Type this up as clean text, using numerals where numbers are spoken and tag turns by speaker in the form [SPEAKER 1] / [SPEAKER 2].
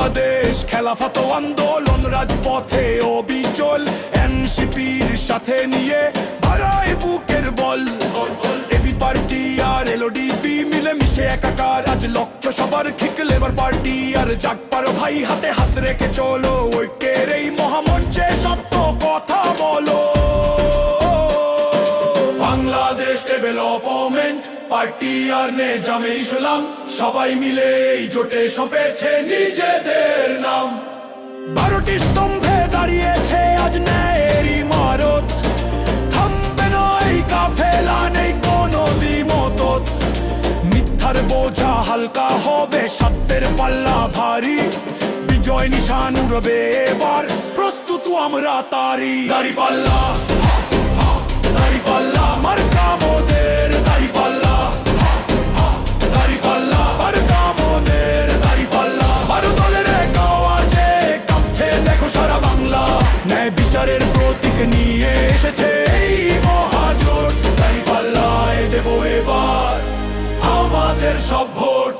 [SPEAKER 1] বাংলাদেশ খেলাফত আন্দোলন রাজপথে অবিচল, এনসিপির সাথে নিয়ে বাড়ায় বুকের বল। এবি পার্টি আর এলওডিপি মিলে মিশে একাকার, আজ লক্ষ্য সবার ঠিক লেবার পার্টি আর জাগ পারো ভাই, হাতে হাত রেখে চলো ঐক্যের এই মহামঞ্চে সত্য কথা বলো। বাংলাদেশ ডেভেলপমেন্ট পার্টি আর নেজামে ইসলাম সবাই মিলে এই জোটে সঁপেছে নিজেদের নাম। 12টি স্তম্ভে দাঁড়িয়েছে আজ ন্যায়ের ইমারত, থামবে নয় কাফেলা, নেই কোনো দ্বিমত। মিথ্যার বোঝা হালকা হবে, সত্যের পাল্লা ভারী, বিজয় নিশান উড়বে এবার, প্রস্তুত আমরা তারি। দাঁড়িপাল্লা দাঁড়িপাল্লা মার্কা মোদের, দাঁড়িপাল্লা দাঁড়িপাল্লা মার্কা মোদের, দাঁড়িপাল্লা 12 দলের এক আওয়াজে কাঁপছে দেখো সারা বাংলা। ন্যায় বিচারের প্রতীক নিয়ে এসেছে এই মহাজোট, দাঁড়িপাল্লায় দেবো এবার আমাদের সব ভোট।